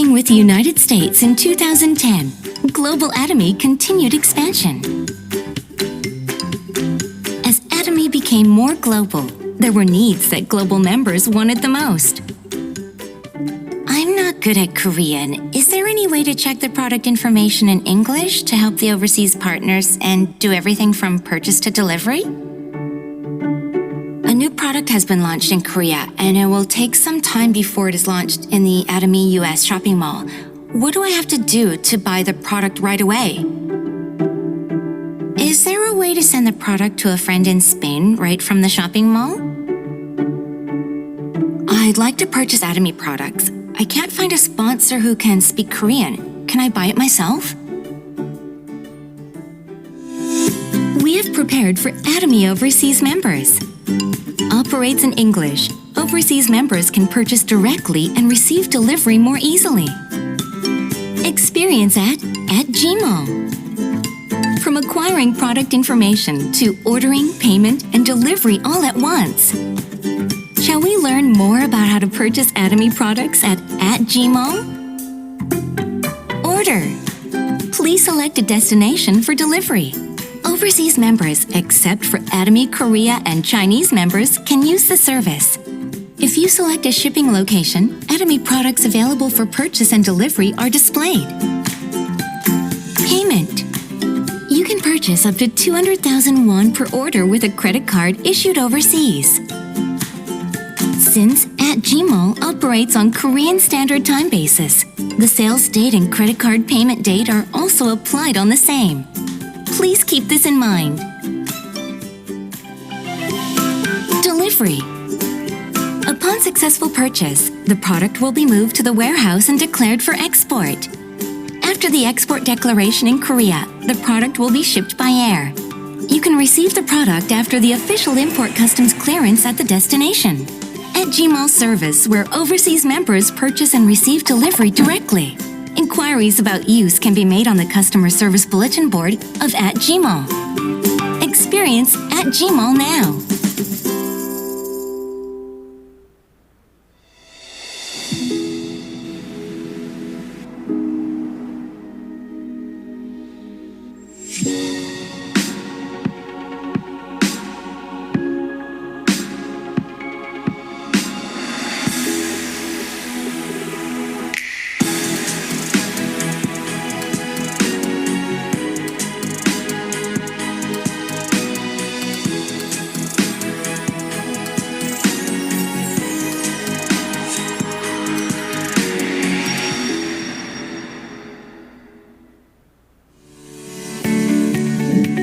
Beginning with the United States in 2010, Global Atomy continued expansion. As Atomy became more global, there were needs that global members wanted the most. I'm not good at Korean. Is there any way to check the product information in English to help the overseas partners and do everything from purchase to delivery? A new product has been launched in Korea, and it will take some time before it is launched in the Atomy US shopping mall. What do I have to do to buy the product right away? Is there a way to send the product to a friend in Spain right from the shopping mall? I'd like to purchase Atomy products. I can't find a sponsor who can speak Korean. Can I buy it myself? We have prepared for Atomy overseas members. Operates in English. Overseas members can purchase directly and receive delivery more easily. Experience at Gmall. From acquiring product information to ordering, payment, and delivery all at once. Shall we learn more about how to purchase Atomy products at Gmall? Order. Please select a destination for delivery. Overseas members, except for Atomy Korea and Chinese members, can use the service. If you select a shipping location, Atomy products available for purchase and delivery are displayed. Payment. You can purchase up to 200,000 won per order with a credit card issued overseas. Since Gmall operates on Korean Standard Time basis, the sales date and credit card payment date are also applied on the same. Please keep this in mind. Delivery. Upon successful purchase, the product will be moved to the warehouse and declared for export. After the export declaration in Korea, the product will be shipped by air. You can receive the product after the official import customs clearance at the destination. At Gmall service, where overseas members purchase and receive delivery directly. Inquiries about use can be made on the customer service bulletin board of @Gmall. Experience @Gmall now.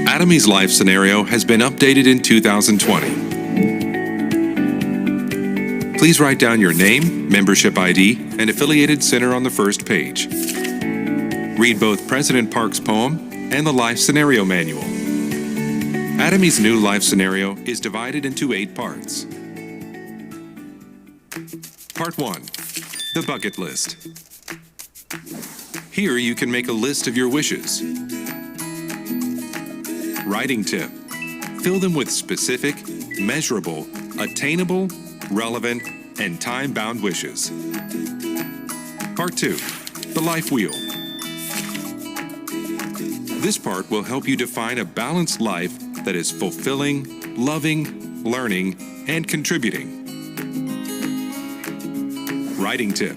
Atomy's life scenario has been updated in 2020. Please write down your name, membership ID, and affiliated center on the first page. Read both President Park's poem and the life scenario manual. Atomy's new life scenario is divided into 8 parts. Part 1. The bucket list. Here you can make a list of your wishes. Writing tip. Fill them with specific, measurable, attainable, relevant, and time-bound wishes. Part 2. The life wheel. This part will help you define a balanced life that is fulfilling, loving, learning, and contributing. Writing tip.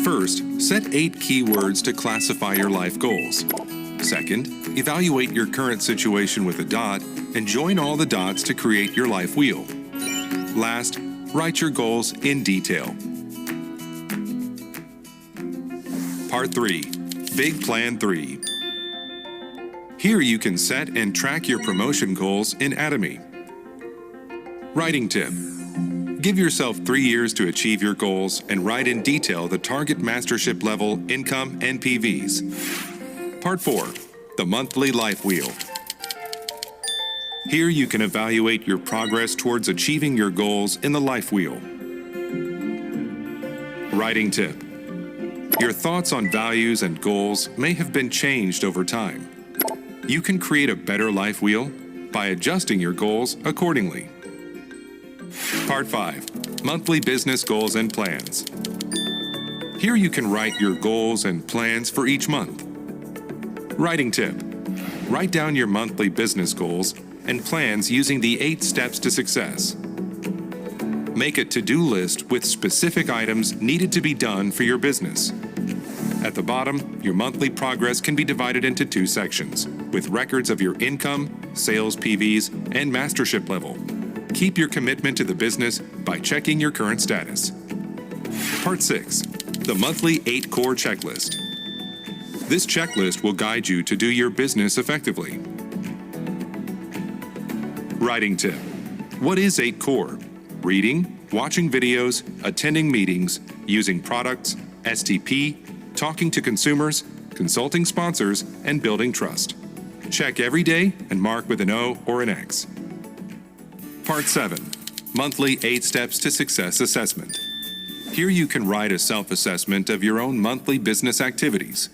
First, set 8 keywords to classify your life goals. Second, evaluate your current situation with a dot and join all the dots to create your life wheel. Last, write your goals in detail. Part 3. Big Plan 3. Here you can set and track your promotion goals in Atomy. Writing tip. Give yourself 3 years to achieve your goals and write in detail the target mastership level, income, and PVs. Part 4. The monthly life wheel. Here you can evaluate your progress towards achieving your goals in the life wheel. Writing tip. Your thoughts on values and goals may have been changed over time. You can create a better life wheel by adjusting your goals accordingly. Part 5. Monthly business goals and plans. Here you can write your goals and plans for each month. Writing tip: write down your monthly business goals and plans using the 8 steps to success. Make a to-do list with specific items needed to be done for your business. At the bottom, your monthly progress can be divided into 2 sections, with records of your income, sales PVs, and mastership level. Keep your commitment to the business by checking your current status. Part 6. The monthly 8 core checklist. This checklist will guide you to do your business effectively. Writing tip: what is 8 core? Reading, watching videos, attending meetings, using products, STP, talking to consumers, consulting sponsors, and building trust. Check every day and mark with an O or an X. Part 7. Monthly 8 Steps to Success Assessment. Here you can write a self-assessment of your own monthly business activities.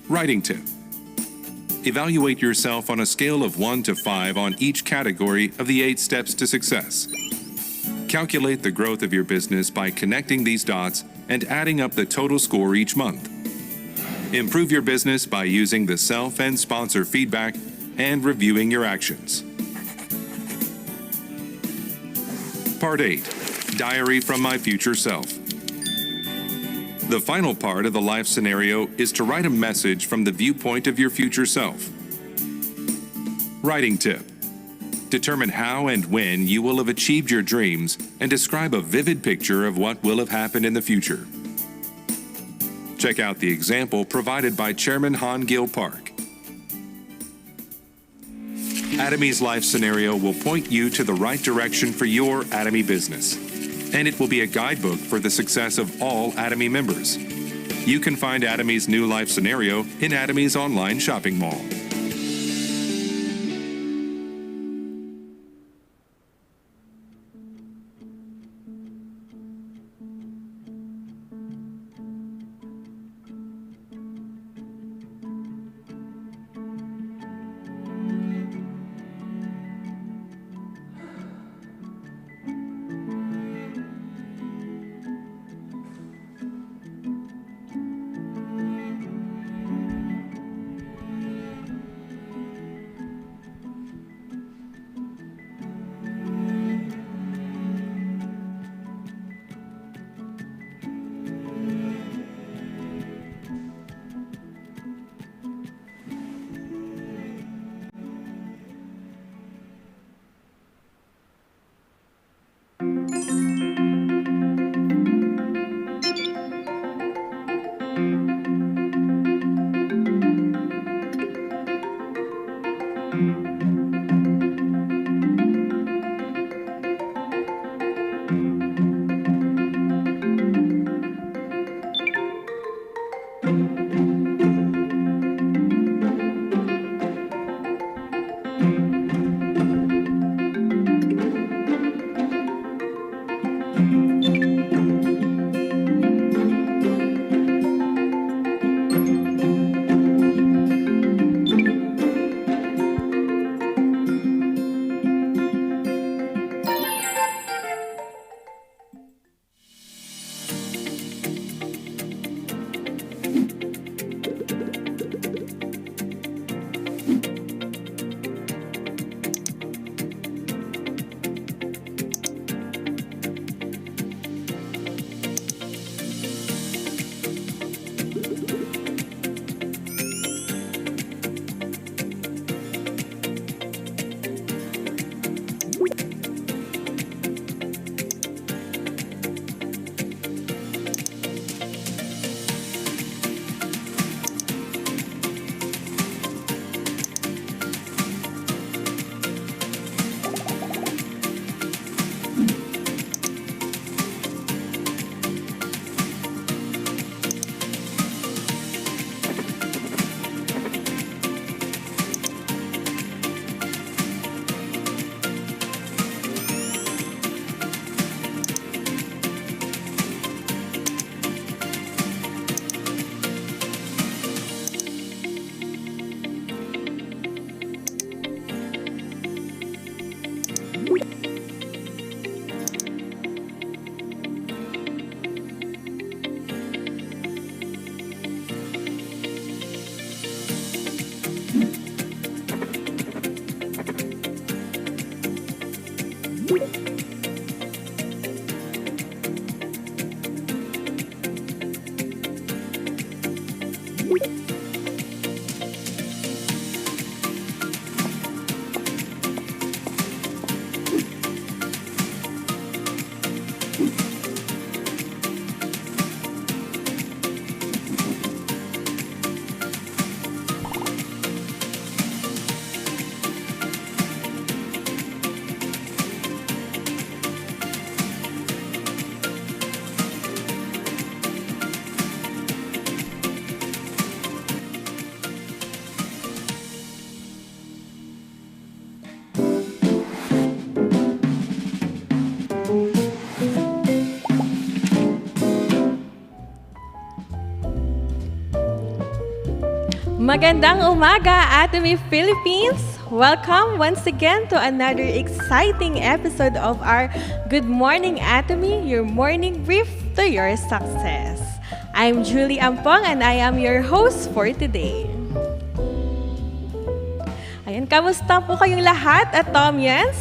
Writing tip: evaluate yourself on a scale of 1 to 5 on each category of the 8 steps to success. Calculate the growth of your business by connecting these dots and adding up the total score each month. Improve your business by using the self and sponsor feedback and reviewing your actions. Part 8. Diary from My Future Self. The final part of the life scenario is to write a message from the viewpoint of your future self. Writing tip: determine how and when you will have achieved your dreams and describe a vivid picture of what will have happened in the future. Check out the example provided by Chairman Han Gil Park. Atomy's life scenario will point you to the right direction for your Atomy business, and it will be a guidebook for the success of all Atomy members. You can find Atomy's new life scenario in Atomy's online shopping mall. Magandang umaga, Atomy Philippines! Welcome once again to another exciting episode of our Good Morning Atomy, your morning brief to your success. I'm Julie Ampong and I am your host for today. Ayan, kamusta po kayong lahat, Atomians?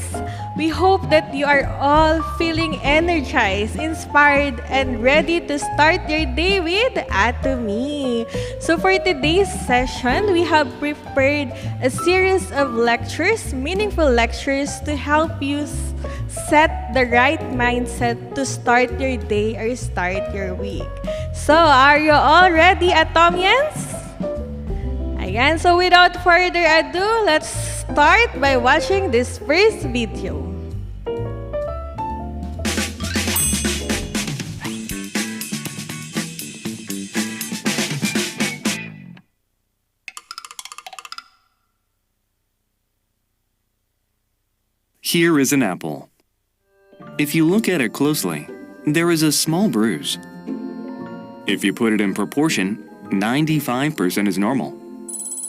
We hope that you are all feeling energized, inspired, and ready to start your day with Atomy. So for today's session, we have prepared a series of lectures, meaningful lectures to help you set the right mindset to start your day or start your week. So are you all ready, Atomians? Ayan, so without further ado, let's start by watching this first video. Here is an apple. If you look at it closely, there is a small bruise. If you put it in proportion, 95% is normal,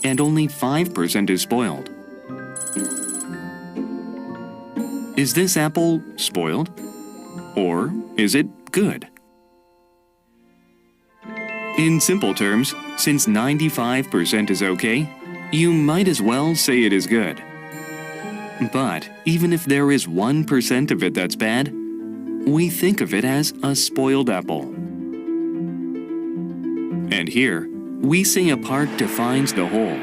and only 5% is spoiled. Is this apple spoiled? Or is it good? In simple terms, since 95% is okay, you might as well say it is good. But even if there is 1% of it that's bad, we think of it as a spoiled apple. And here, we say a part defines the whole.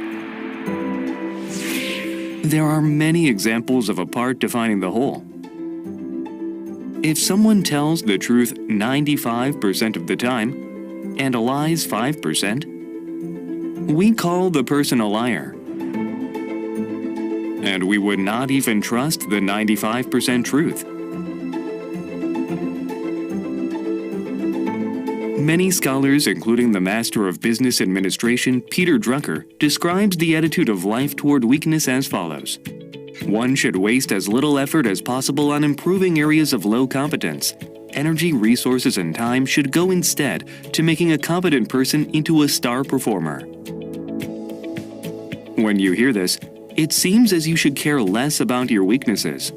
There are many examples of a part defining the whole. If someone tells the truth 95% of the time and lies 5%, we call the person a liar. And we would not even trust the 95% truth. Many scholars, including the Master of Business Administration, Peter Drucker, describes the attitude of life toward weakness as follows. One should waste as little effort as possible on improving areas of low competence. Energy, resources, and time should go instead to making a competent person into a star performer. When you hear this, it seems as you should care less about your weaknesses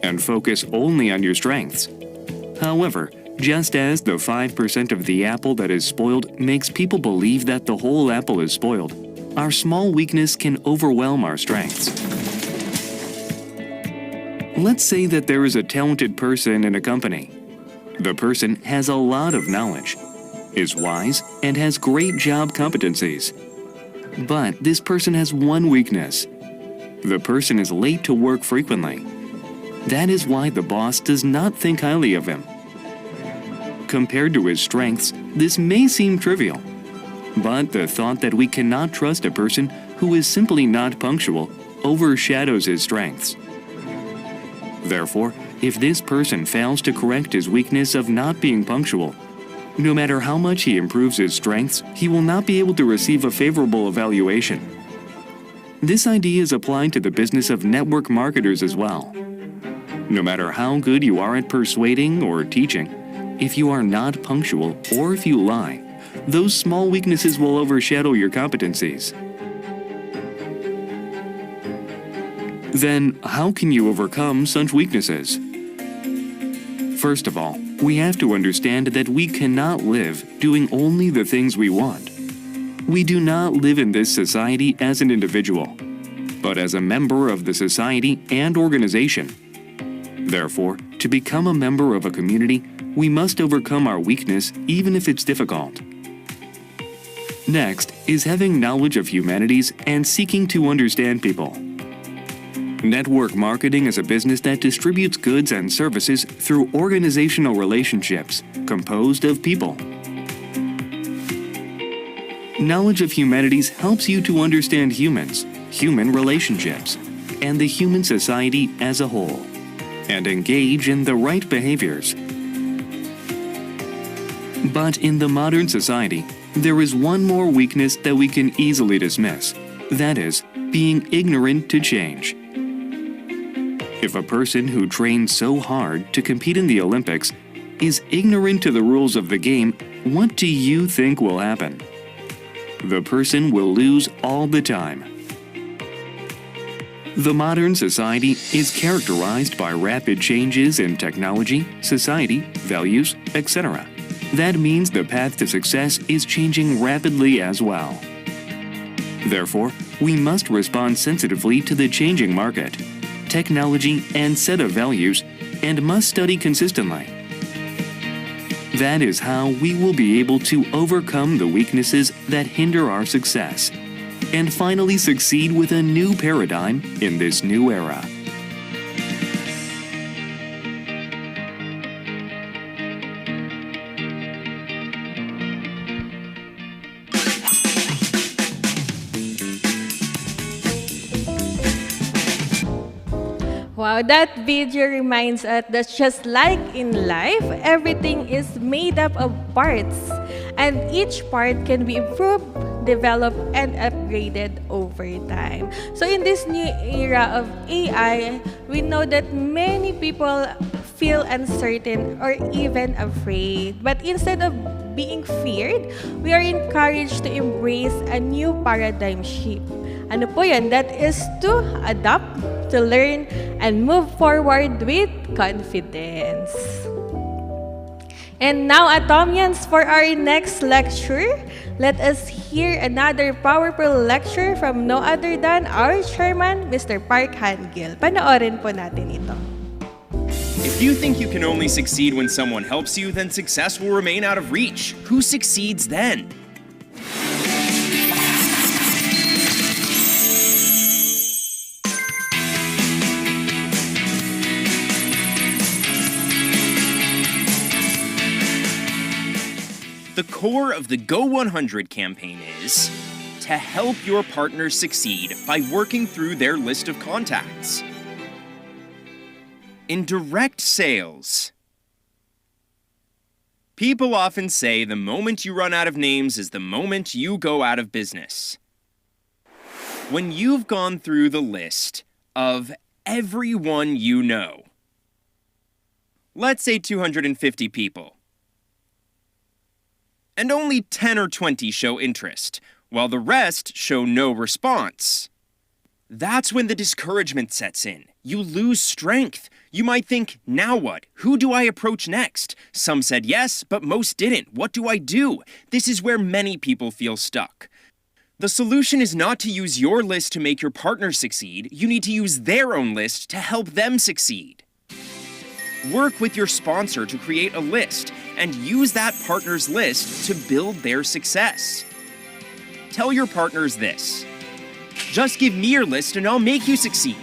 and focus only on your strengths. However, just as the 5% of the apple that is spoiled makes people believe that the whole apple is spoiled, our small weakness can overwhelm our strengths. Let's say that there is a talented person in a company. The person has a lot of knowledge, is wise, and has great job competencies. But this person has one weakness. The person is late to work frequently. That is why the boss does not think highly of him. Compared to his strengths, this may seem trivial. But the thought that we cannot trust a person who is simply not punctual overshadows his strengths. Therefore, if this person fails to correct his weakness of not being punctual, no matter how much he improves his strengths, he will not be able to receive a favorable evaluation. This idea is applied to the business of network marketers as well. No matter how good you are at persuading or teaching, if you are not punctual or if you lie, those small weaknesses will overshadow your competencies. Then, how can you overcome such weaknesses? First of all, we have to understand that we cannot live doing only the things we want. We do not live in this society as an individual, but as a member of the society and organization. Therefore, to become a member of a community, we must overcome our weakness even if it's difficult. Next is having knowledge of humanities and seeking to understand people. Network marketing is a business that distributes goods and services through organizational relationships composed of people. Knowledge of humanities helps you to understand humans, human relationships, and the human society as a whole, and engage in the right behaviors. But in the modern society, there is one more weakness that we can easily dismiss. That is, being ignorant to change. If a person who trained so hard to compete in the Olympics is ignorant to the rules of the game, what do you think will happen? The person will lose all the time. The modern society is characterized by rapid changes in technology, society, values, etc. That means the path to success is changing rapidly as well. Therefore, we must respond sensitively to the changing market, technology, and set of values, and must study consistently. That is how we will be able to overcome the weaknesses that hinder our success, and finally succeed with a new paradigm in this new era. Wow, that video reminds us that just like in life, everything is made up of parts, and each part can be improved, developed, and upgraded over time. So in this new era of AI, we know that many people feel uncertain or even afraid. But instead of being feared, we are encouraged to embrace a new paradigm shift. Ano po yan? That is to adapt, to learn, and move forward with confidence. And now, Atomians, for our next lecture, let us hear another powerful lecture from no other than our chairman, Mr. Park Han-gil. Panoorin po natin ito. If you think you can only succeed when someone helps you, then success will remain out of reach. Who succeeds then? The core of the Go 100 campaign is to help your partners succeed by working through their list of contacts. In direct sales, people often say the moment you run out of names is the moment you go out of business. When you've gone through the list of everyone you know, let's say 250 people, and only 10 or 20 show interest, while the rest show no response, that's when the discouragement sets in. You lose strength. You might think, now what? Who do I approach next? Some said yes, but most didn't. What do I do? This is where many people feel stuck. The solution is not to use your list to make your partner succeed. You need to use their own list to help them succeed. Work with your sponsor to create a list and use that partner's list to build their success. Tell your partners this: just give me your list and I'll make you succeed.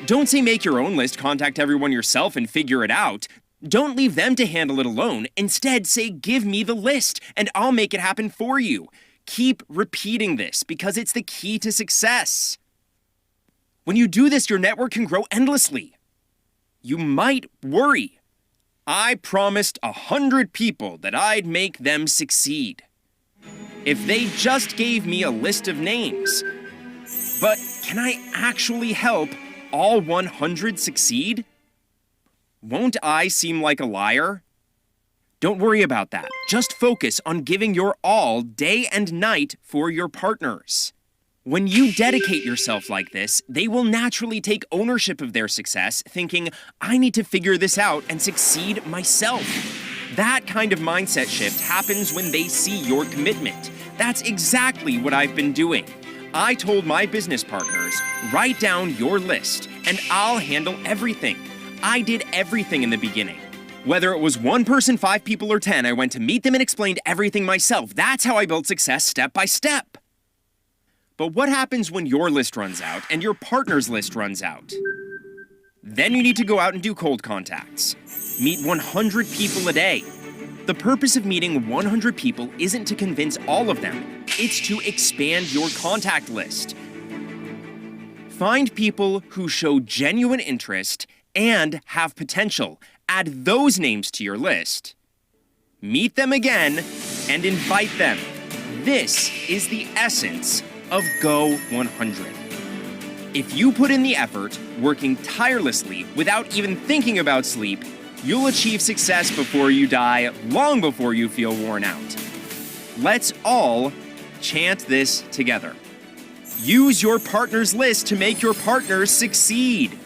Don't say make your own list, contact everyone yourself and figure it out. Don't leave them to handle it alone. Instead, say give me the list and I'll make it happen for you. Keep repeating this because it's the key to success. When you do this, your network can grow endlessly. You might worry. I promised 100 people that I'd make them succeed. If they just gave me a list of names. But can I actually help all 100 succeed? Won't I seem like a liar? Don't worry about that. Just focus on giving your all day and night for your partners. When you dedicate yourself like this, they will naturally take ownership of their success, thinking, I need to figure this out and succeed myself. That kind of mindset shift happens when they see your commitment. That's exactly what I've been doing. I told my business partners, write down your list and I'll handle everything. I did everything in the beginning. Whether it was one person, 5 people, or 10, I went to meet them and explained everything myself. That's how I built success step by step. But what happens when your list runs out and your partner's list runs out? Then you need to go out and do cold contacts. Meet 100 people a day. The purpose of meeting 100 people isn't to convince all of them. It's to expand your contact list. Find people who show genuine interest and have potential. Add those names to your list. Meet them again and invite them. This is the essence of Go 100. If you put in the effort, working tirelessly without even thinking about sleep, you'll achieve success before you die, long before you feel worn out. Let's all chant this together. Use your partner's list to make your partners succeed.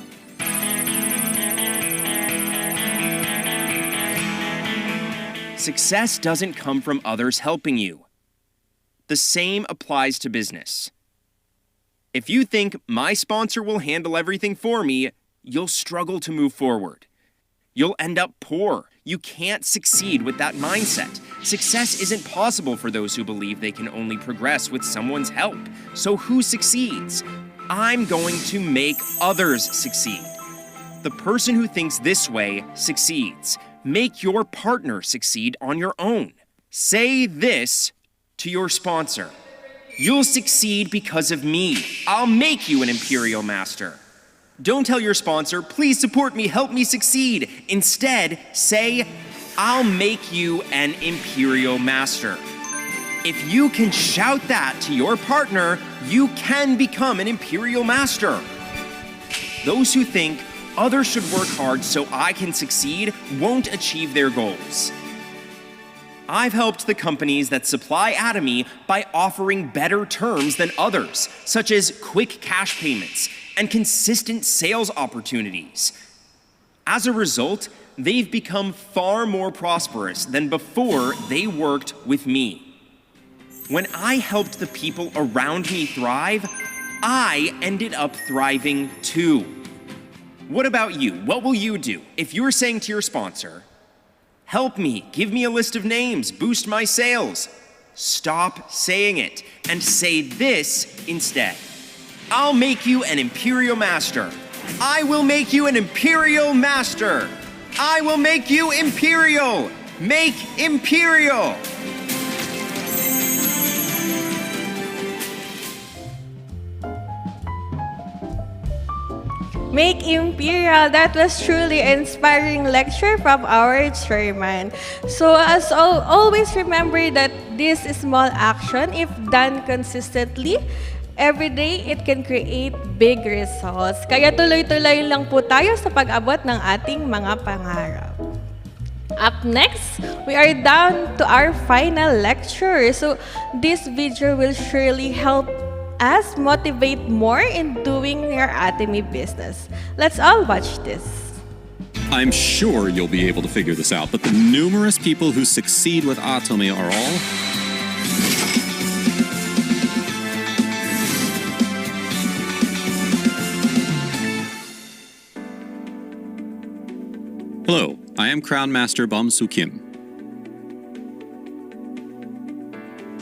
Success doesn't come from others helping you. The same applies to business. If you think my sponsor will handle everything for me, you'll struggle to move forward. You'll end up poor. You can't succeed with that mindset. Success isn't possible for those who believe they can only progress with someone's help. So who succeeds? I'm going to make others succeed. The person who thinks this way succeeds. Make your partner succeed on your own. Say this to your sponsor. You'll succeed because of me. I'll make you an Imperial Master. Don't tell your sponsor, please support me, help me succeed. Instead, say, I'll make you an Imperial Master. If you can shout that to your partner, you can become an Imperial Master. Those who think others should work hard so I can succeed won't achieve their goals. I've helped the companies that supply Atomy by offering better terms than others, such as quick cash payments and consistent sales opportunities. As a result, they've become far more prosperous than before they worked with me. When I helped the people around me thrive, I ended up thriving too. What about you? What will you do if you're saying to your sponsor, help me, give me a list of names, boost my sales? Stop saying it and say this instead. I'll make you an Imperial Master. I will make you an Imperial Master. I will make you Imperial. Make Imperial. Make Imperial. That was truly inspiring lecture from our chairman. So as always, remember that this small action, if done consistently, every day, it can create big results. Kaya tuloy-tuloy lang po tayo sa pag-abot ng ating mga pangarap. Up next, we are down to our final lecture. So this video will surely help us motivate more in doing your Atomy business. Let's all watch this. I'm sure you'll be able to figure this out, but the numerous people who succeed with Atomy are all Hello, I am Crown Master Bum Soo Kim.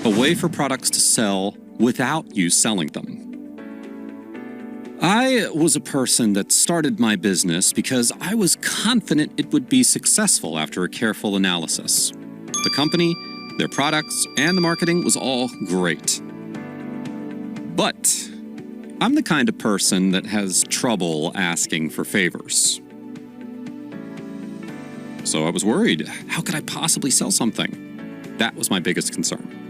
A way for products to sell without you selling them. I was a person that started my business because I was confident it would be successful after a careful analysis. The company, their products, and the marketing was all great. But I'm the kind of person that has trouble asking for favors. So I was worried, how could I possibly sell something? That was my biggest concern.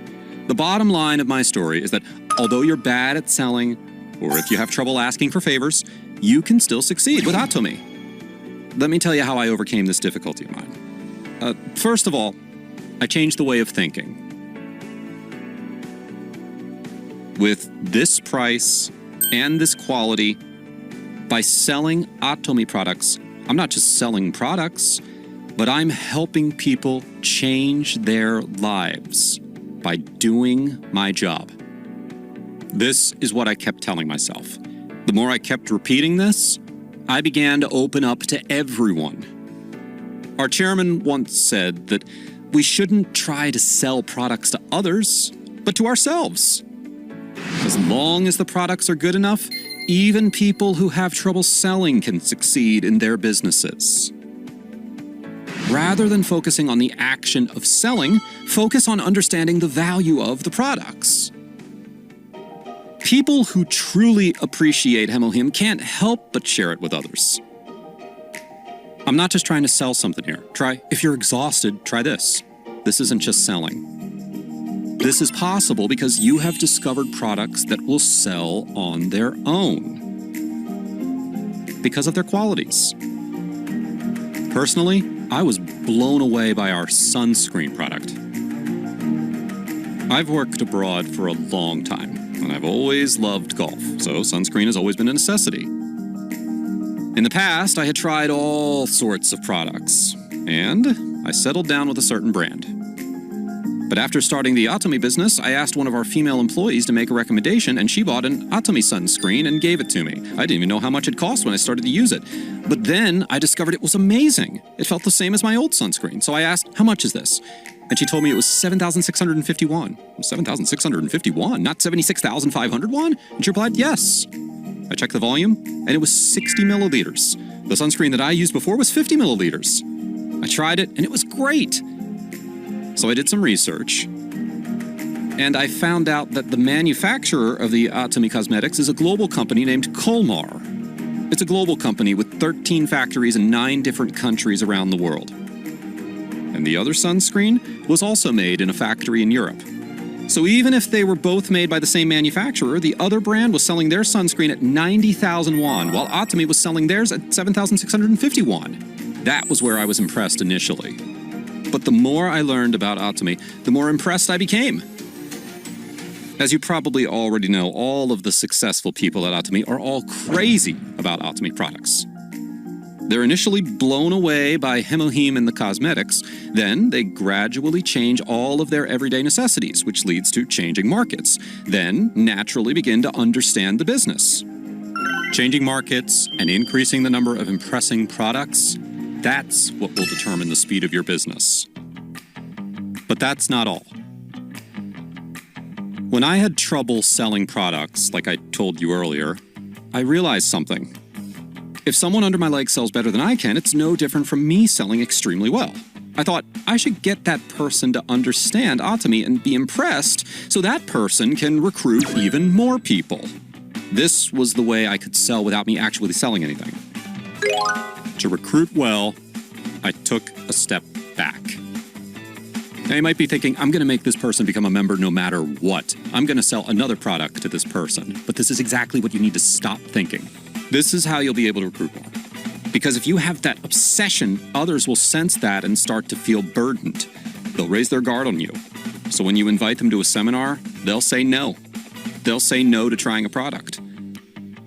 The bottom line of my story is that although you're bad at selling, or if you have trouble asking for favors, you can still succeed with Atomy. Let me tell you how I overcame this difficulty of mine. First of all, I changed the way of thinking. With this price and this quality, by selling Atomy products, I'm not just selling products, but I'm helping people change their lives by doing my job. This is what I kept telling myself. The more I kept repeating this, I began to open up to everyone. Our chairman once said that we shouldn't try to sell products to others, but to ourselves. As long as the products are good enough, even people who have trouble selling can succeed in their businesses. Rather than focusing on the action of selling, focus on understanding the value of the products. People who truly appreciate Hemohim can't help but share it with others. I'm not just trying to sell something here. If you're exhausted, try this. This isn't just selling. This is possible because you have discovered products that will sell on their own because of their qualities. Personally, I was blown away by our sunscreen product. I've worked abroad for a long time, and I've always loved golf, so sunscreen has always been a necessity. In the past, I had tried all sorts of products, and I settled down with a certain brand. But after starting the Atomy business, I asked one of our female employees to make a recommendation, and she bought an Atomy sunscreen and gave it to me. I didn't even know how much it cost when I started to use it. But then I discovered it was amazing. It felt the same as my old sunscreen, so I asked, how much is this? And she told me it was 7,651. 7,651, not 76,501? And she replied, yes. I checked the volume, and it was 60 milliliters. The sunscreen that I used before was 50 milliliters. I tried it, and it was great. So I did some research, and I found out that the manufacturer of the Atomy Cosmetics is a global company named Colmar. It's a global company with 13 factories in 9 different countries around the world. And the other sunscreen was also made in a factory in Europe. So even if they were both made by the same manufacturer, the other brand was selling their sunscreen at 90,000 won, while Atomy was selling theirs at 7,650 won. That was where I was impressed initially. But the more I learned about Atomy, the more impressed I became. As you probably already know, all of the successful people at Atomy are all crazy about Atomy products. They're initially blown away by Hemohim and the cosmetics, then they gradually change all of their everyday necessities, which leads to changing markets, then naturally begin to understand the business. Changing markets and increasing the number of impressing products, that's what will determine the speed of your business. But that's not all. When I had trouble selling products, like I told you earlier, I realized something. If someone under my leg sells better than I can, it's no different from me selling extremely well. I thought I should get that person to understand Atomy and be impressed so that person can recruit even more people. This was the way I could sell without me actually selling anything. To recruit well, I took a step back. Now you might be thinking, I'm going to make this person become a member no matter what. I'm going to sell another product to this person. But this is exactly what you need to stop thinking. This is how you'll be able to recruit more. Because if you have that obsession, others will sense that and start to feel burdened. They'll raise their guard on you. So when you invite them to a seminar, they'll say no. They'll say no to trying a product.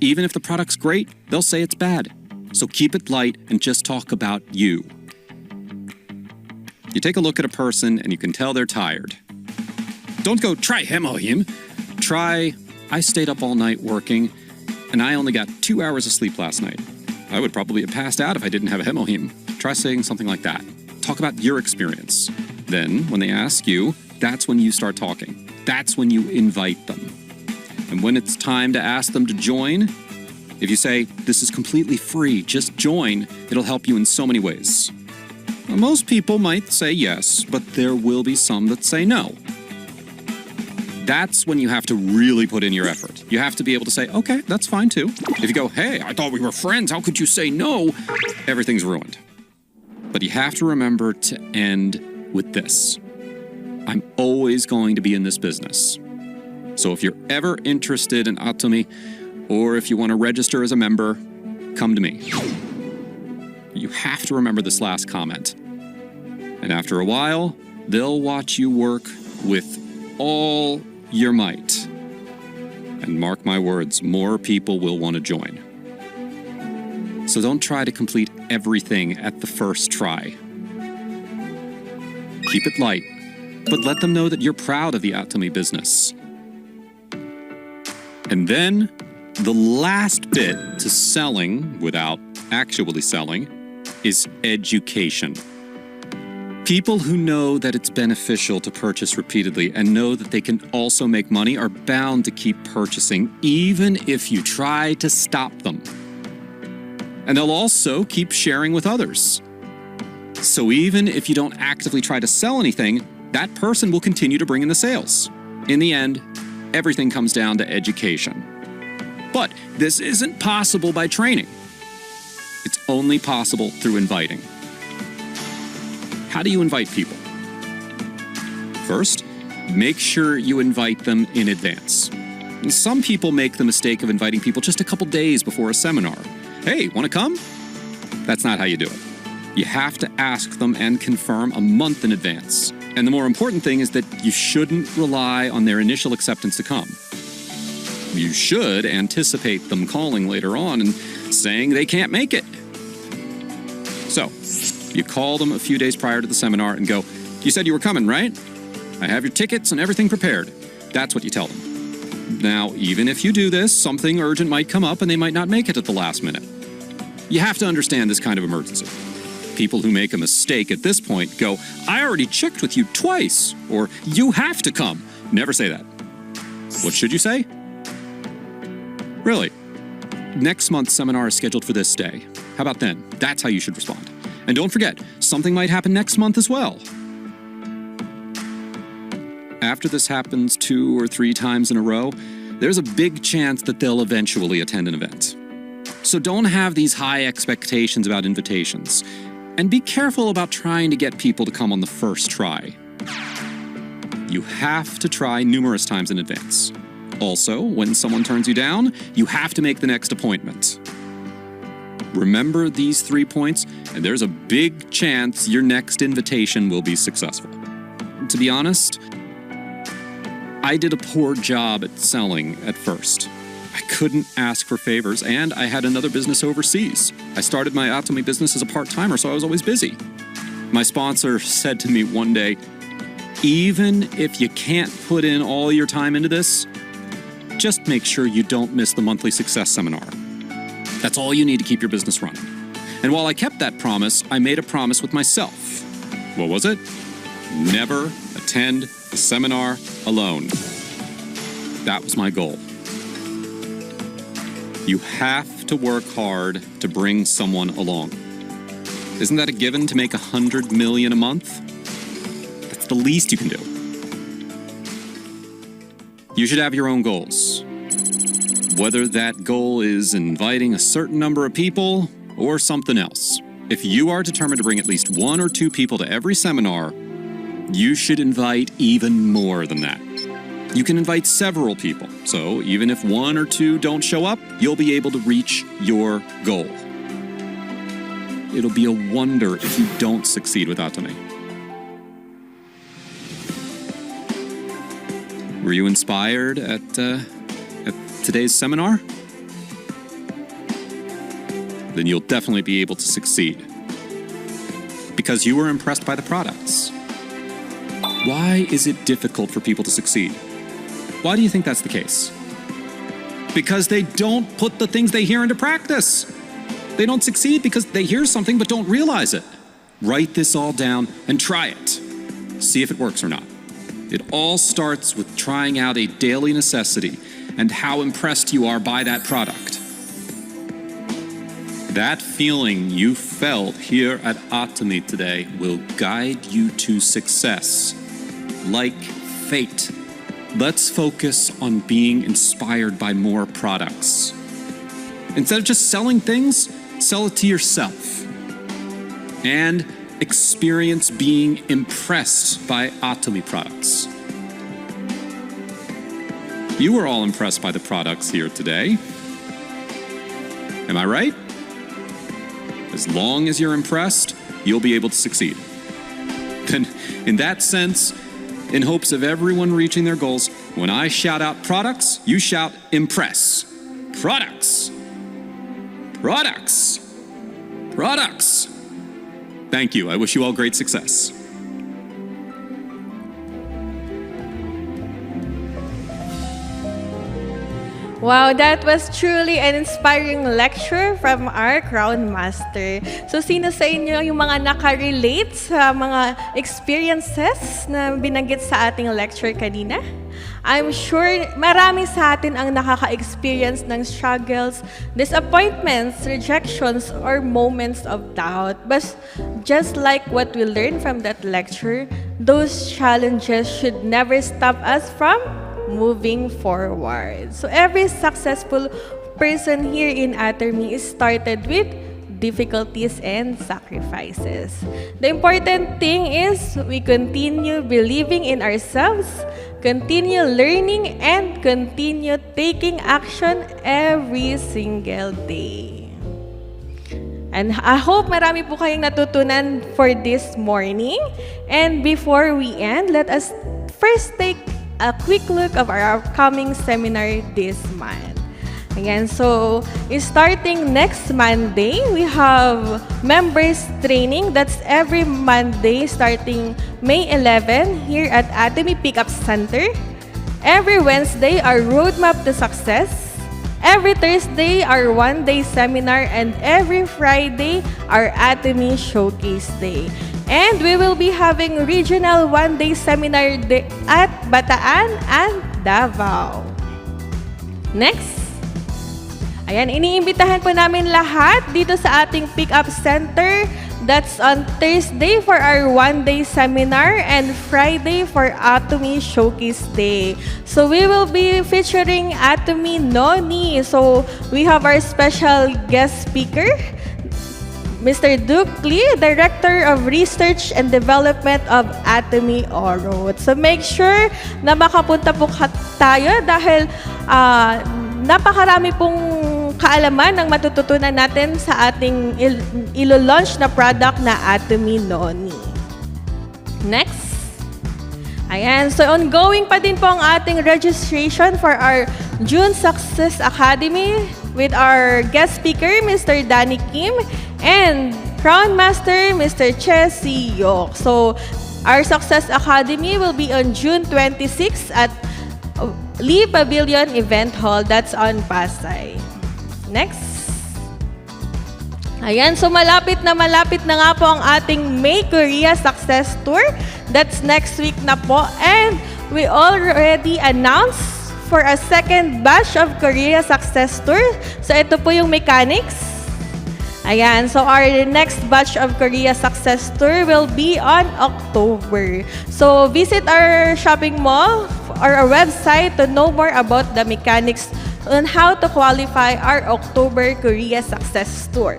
Even if the product's great, they'll say it's bad. So keep it light and just talk about you. You take a look at a person and you can tell they're tired. Don't go, try Hemohim. Try, I stayed up all night working and I only got 2 hours of sleep last night. I would probably have passed out if I didn't have a Hemohim. Try saying something like that. Talk about your experience. Then, when they ask you, that's when you start talking. That's when you invite them. And when it's time to ask them to join, if you say, this is completely free, just join, it'll help you in so many ways. Now, most people might say yes, but there will be some that say no. That's when you have to really put in your effort. You have to be able to say, okay, that's fine too. If you go, hey, I thought we were friends, how could you say no? Everything's ruined. But you have to remember to end with this. I'm always going to be in this business. So if you're ever interested in Atomy, or if you want to register as a member, come to me. You have to remember this last comment. And after a while, they'll watch you work with all your might. And mark my words, more people will want to join. So don't try to complete everything at the first try. Keep it light, but let them know that you're proud of the Atomy business. And then, the last bit to selling without actually selling is education. People who know that it's beneficial to purchase repeatedly and know that they can also make money are bound to keep purchasing, even if you try to stop them. And they'll also keep sharing with others. So even if you don't actively try to sell anything, that person will continue to bring in the sales. In the end, everything comes down to education. But this isn't possible by training. It's only possible through inviting. How do you invite people? First, make sure you invite them in advance. Some people make the mistake of inviting people just a couple days before a seminar. Hey, want to come? That's not how you do it. You have to ask them and confirm a month in advance. And the more important thing is that you shouldn't rely on their initial acceptance to come. You should anticipate them calling later on and saying they can't make it. So, you call them a few days prior to the seminar and go, "You said you were coming, right? I have your tickets and everything prepared." That's what you tell them. Now, even if you do this, something urgent might come up and they might not make it at the last minute. You have to understand this kind of emergency. People who make a mistake at this point go, "I already checked with you twice," or "You have to come." Never say that. What should you say? Really? Next month's seminar is scheduled for this day. How about then? That's how you should respond. And don't forget, something might happen next month as well. After this happens 2 or 3 times in a row, there's a big chance that they'll eventually attend an event. So don't have these high expectations about invitations. And be careful about trying to get people to come on the first try. You have to try numerous times in advance. Also, when someone turns you down, you have to make the next appointment. Remember these 3 points, and there's a big chance your next invitation will be successful. To be honest, I did a poor job at selling at first. I couldn't ask for favors, and I had another business overseas. I started my Atomy business as a part-timer, so I was always busy. My sponsor said to me one day, "Even if you can't put in all your time into this, just make sure you don't miss the monthly success seminar. That's all you need to keep your business running." And while I kept that promise, I made a promise with myself. What was it? Never attend a seminar alone. That was my goal. You have to work hard to bring someone along. Isn't that a given to make $100 million a month? That's the least you can do. You should have your own goals. Whether that goal is inviting a certain number of people or something else. If you are determined to bring at least 1 or 2 people to every seminar, you should invite even more than that. You can invite several people, so even if 1 or 2 don't show up, you'll be able to reach your goal. It'll be a wonder if you don't succeed with Atomy. Were you inspired at today's seminar? Then you'll definitely be able to succeed. Because you were impressed by the products. Why is it difficult for people to succeed? Why do you think that's the case? Because they don't put the things they hear into practice. They don't succeed because they hear something but don't realize it. Write this all down and try it. See if it works or not. It all starts with trying out a daily necessity and how impressed you are by that product. That feeling you felt here at Atomy today will guide you to success, like fate. Let's focus on being inspired by more products. Instead of just selling things, sell it to yourself. And experience being impressed by Atomy products. You were all impressed by the products here today. Am I right? As long as you're impressed, you'll be able to succeed. And in that sense, in hopes of everyone reaching their goals, when I shout out products, you shout impress. Products. Products. Products. Thank you. I wish you all great success. Wow, that was truly an inspiring lecture from our Crown Master. So, sino sa inyo yung mga nakarelate sa mga experiences na binanggit sa ating lecture kanina? I'm sure marami sa atin ang nakaka-experience ng struggles, disappointments, rejections, or moments of doubt. But just like what we learned from that lecture, those challenges should never stop us from moving forward. So every successful person here in Atomy is started with difficulties and sacrifices. The important thing is we continue believing in ourselves, continue learning, and continue taking action every single day. And I hope marami po kayong natutunan for this morning. And before we end, let us first take a quick look of our upcoming seminar this month. Again, so starting next Monday, we have members training. That's every Monday starting May 11 here at Atomy Pickup Center. Every Wednesday, our Roadmap to Success. Every Thursday, our one-day seminar. And every Friday, our Atomy Showcase Day. And we will be having regional one-day seminar at Bataan and Davao. Next. Ayan, iniimbitahan po namin lahat dito sa ating pick-up center. That's on Thursday for our one-day seminar and Friday for Atomy Showcase Day. So we will be featuring Atomy Noni. So we have our special guest speaker, Mr. Duke Lee, Director of Research and Development of Atomy Oro. So make sure na makapunta po tayo dahil napakarami pong kaalaman ang matututunan natin sa ating ilo-launch na product na Atomy Noni. Next. Ayan, so ongoing pa din po ang ating registration for our June Success Academy with our guest speaker, Mr. Danny Kim, and Crown Master, Mr. Chessy Yok. So, our Success Academy will be on June 26 at Lee Pavilion Event Hall. That's on Pasay. Next. Ayan, so malapit na nga po ang ating May Korea Success Tour. That's next week na po. And we already announced for a second batch of Korea Success Tour. So ito po yung mechanics. Ayan, so our next batch of Korea Success Tour will be on October. So visit our shopping mall or our website to know more about the mechanics on how to qualify our October Korea Success Tour.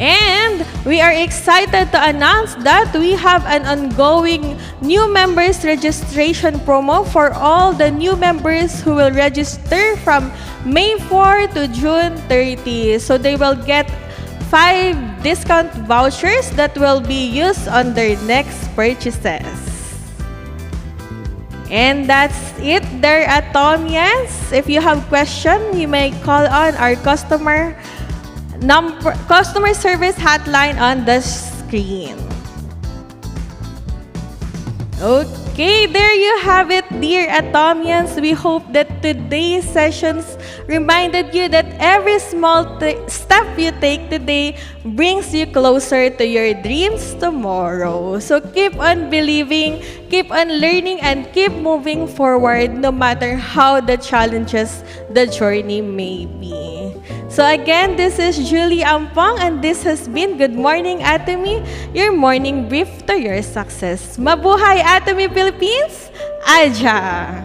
And we are excited to announce that we have an ongoing new members registration promo for all the new members who will register from May 4 to June 30. So they will get 5 discount vouchers that will be used on their next purchases. And that's it there at Tomians. If you have question, you may call on our customer service hotline on the screen. Okay, there you have it, dear Atomians. We hope that today's sessions reminded you that every small step you take today brings you closer to your dreams tomorrow. So keep on believing, keep on learning, and keep moving forward no matter how the challenges the journey may be. So again, this is Julie Ampong, and this has been Good Morning Atomy, your morning brief to your success. Mabuhay Atomy Philippines! Aja!